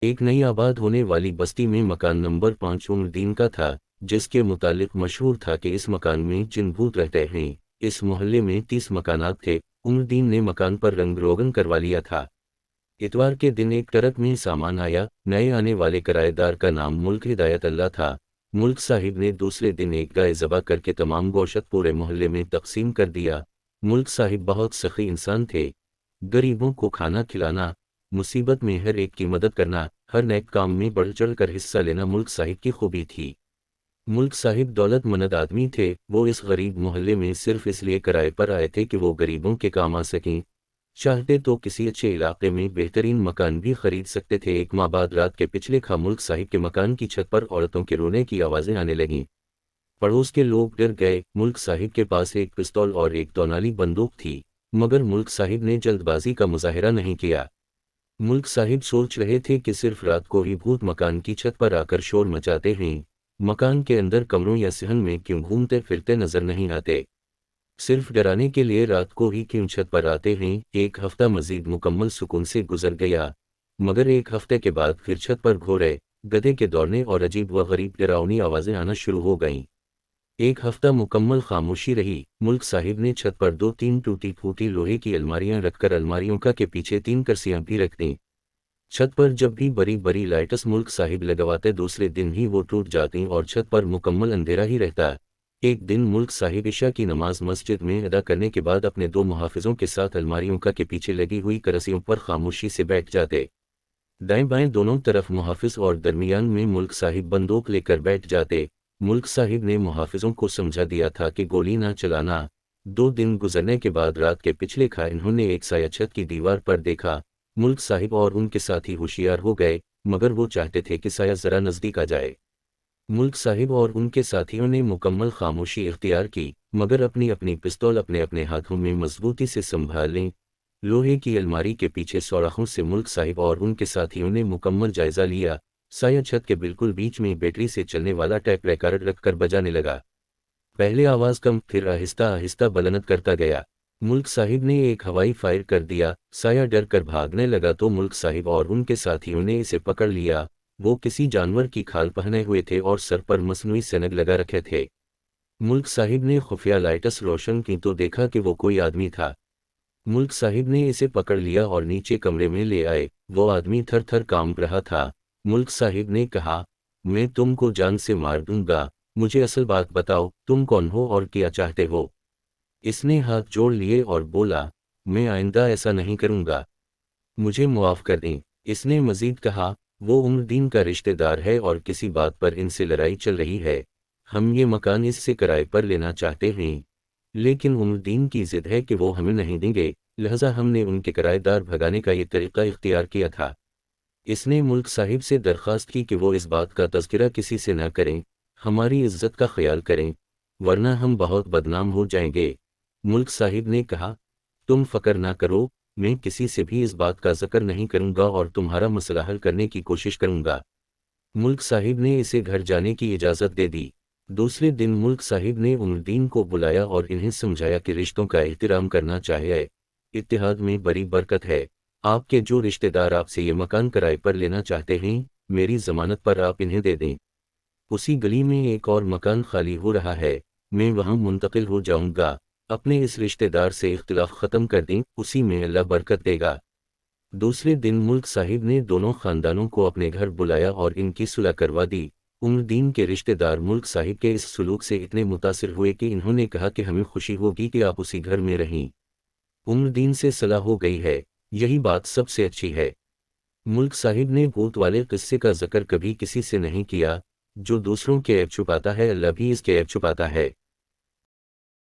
एक नई आबाद होने वाली बस्ती में मकान नंबर 5 उम्रदीन का था, जिसके मुतालिक मशहूर था कि इस मकान में जिन भूत रहते हैं। इस मोहल्ले में 30 मकानात थे। उम्रदीन ने मकान पर रंग रोगन करवा लिया था। इतवार के दिन एक ट्रक में सामान आया। नए आने वाले किराएदार का नाम मुल्क हिदायत अल्लाह था। मुल्क साहिब ने दूसरे दिन एक गाय ज़बह करके तमाम गोशत पूरे मोहल्ले में तकसीम कर दिया। मुल्क साहिब बहुत सखी इंसान थे। गरीबों को खाना खिलाना, मुसीबत में हर एक की मदद करना, हर नेक काम में बढ़ चढ़ कर हिस्सा लेना मुल्क साहिब की खूबी थी। मुल्क साहिब दौलतमंद आदमी थे। वो इस गरीब मोहल्ले में सिर्फ इसलिए किराए पर आए थे कि वो गरीबों के काम आ सकें। चाहते तो किसी अच्छे इलाके में बेहतरीन मकान भी खरीद सकते थे। एक माह बाद रात के पिछले खा मुल्क साहिब के मकान की छत पर औरतों के रोने की आवाज़ें आने लगीं। पड़ोस के लोग डर गए। मुल्क साहिब के पास एक पिस्तौल और एक तोनाली बंदूक थी, मगर मुल्क साहिब ने जल्दबाजी का मुजाहिरा नहीं किया। मुल्क साहिब सोच रहे थे कि सिर्फ रात को ही भूत मकान की छत पर आकर शोर मचाते हैं। मकान के अंदर कमरों या सहन में क्यों घूमते फिरते नजर नहीं आते? सिर्फ डराने के लिए रात को ही क्यों छत पर आते हैं? एक हफ्ता मजीद मुकम्मल सुकून से गुजर गया, मगर एक हफ्ते के बाद फिर छत पर घोड़े, गधे के दौड़ने और अजीब व गरीब डरावनी आवाज़ें आना शुरू हो गईं। एक हफ्ता मुकम्मल खामोशी रही। मुल्क साहिब ने छत पर 2-3 टूटी फूटी लोहे की अलमारियां रखकर अलमारियों के पीछे 3 कुर्सियां भी रख दी। छत पर जब भी बड़ी बड़ी लाइट्स मुल्क साहिब लगवाते, दूसरे दिन ही वो टूट जाती और छत पर मुकम्मल अंधेरा ही रहता। एक दिन मुल्क साहिब इशा की नमाज मस्जिद में अदा करने के बाद अपने 2 मुहाफिजों के साथ अलमारियों के पीछे लगी हुई कुर्सियों पर खामोशी से बैठ जाते। दाएं बाएं दोनों तरफ मुहाफिज और दरमियान में मुल्क साहिब बंदूक लेकर बैठ जाते। मुल्क साहिब ने मुहाफिजों को समझा दिया था कि गोली ना चलाना। 2 दिन गुजरने के बाद रात के पिछले खा इन्होंने एक साया छत की दीवार पर देखा। मुल्क साहिब और उनके साथी होशियार हो गए, मगर वो चाहते थे कि साया जरा नजदीक आ जाए। मुल्क साहिब और उनके साथियों ने मुकम्मल खामोशी इख्तियार की, मगर अपनी अपनी पिस्तौल अपने अपने हाथों में मजबूती से संभाल लें। लोहे की अलमारी के पीछे सौराखों से मुल्क साहिब और उनके साथियों ने मुकम्मल जायजा लिया। साया छत के बिल्कुल बीच में बैटरी से चलने वाला टेप रिकॉर्डर रखकर बजाने लगा। पहले आवाज़ कम, फिर आहिस्ता आहिस्ता बुलंद करता गया। मुल्क साहिब ने एक हवाई फायर कर दिया। साया डर कर भागने लगा तो मुल्क साहिब और उनके साथियों ने इसे पकड़ लिया। वो किसी जानवर की खाल पहने हुए थे और सर पर मसनूई सनग लगा रखे थे। मुल्क साहिब ने खुफिया लाइट्स रोशन की तो देखा कि वो कोई आदमी था। मुल्क साहिब ने इसे पकड़ लिया और नीचे कमरे में ले आए। वो आदमी थर थर कांप रहा था। मुल्क साहिब ने कहा, मैं तुमको जान से मार दूंगा, मुझे असल बात बताओ, तुम कौन हो और क्या चाहते हो? इसने हाथ जोड़ लिए और बोला, मैं आइंदा ऐसा नहीं करूंगा, मुझे मुआफ़ कर दें। इसने मजीद कहा, वो उम्रदीन का रिश्तेदार है और किसी बात पर इनसे लड़ाई चल रही है। हम ये मकान इससे किराए पर लेना चाहते हैं, लेकिन उम्रदीन की जिद है कि वो हमें नहीं देंगे, लिहाजा हमने उनके किराएदार भगाने का ये तरीका इख्तियार किया था। इसने मुल्क साहिब से दरख्वास्त की कि वो इस बात का तज़किरा किसी से न करें, हमारी इज्जत का ख्याल करें, वरना हम बहुत बदनाम हो जाएंगे। मुल्क साहिब ने कहा, तुम फ़िक्र ना करो, मैं किसी से भी इस बात का ज़िक्र नहीं करूंगा और तुम्हारा मसला हल करने की कोशिश करूंगा। मुल्क साहिब ने इसे घर जाने की इजाज़त दे दी। दूसरे दिन मुल्क साहिब ने उम्रदीन को बुलाया और इन्हें समझाया कि रिश्तों का एहतराम करना चाहिए। इत्तेहाद में बड़ी बरकत है। आपके जो रिश्तेदार आपसे ये मकान किराए पर लेना चाहते हैं, मेरी ज़मानत पर आप इन्हें दे दें। उसी गली में एक और मकान खाली हो रहा है, मैं वहां मुंतकिल हो जाऊंगा। अपने इस रिश्तेदार से इख्तिलाफ ख़त्म कर दें, उसी में अल्लाह बरकत देगा। दूसरे दिन मुल्क साहिब ने दोनों खानदानों को अपने घर बुलाया और इनकी सुलह करवा दी। उम्रदीन के रिश्तेदार मुल्क साहिब के इस सलूक से इतने मुतासिर हुए कि इन्होंने कहा कि हमें खुशी होगी कि आप उसी घर में रहें। उम्रदीन से सलाह हो गई है, यही बात सबसे अच्छी है। मुल्क साहिब ने भूत वाले किस्से का जिक्र कभी किसी से नहीं किया। जो दूसरों के ऐब छुपाता है, अल्लाह भी इसके ऐब छुपाता है।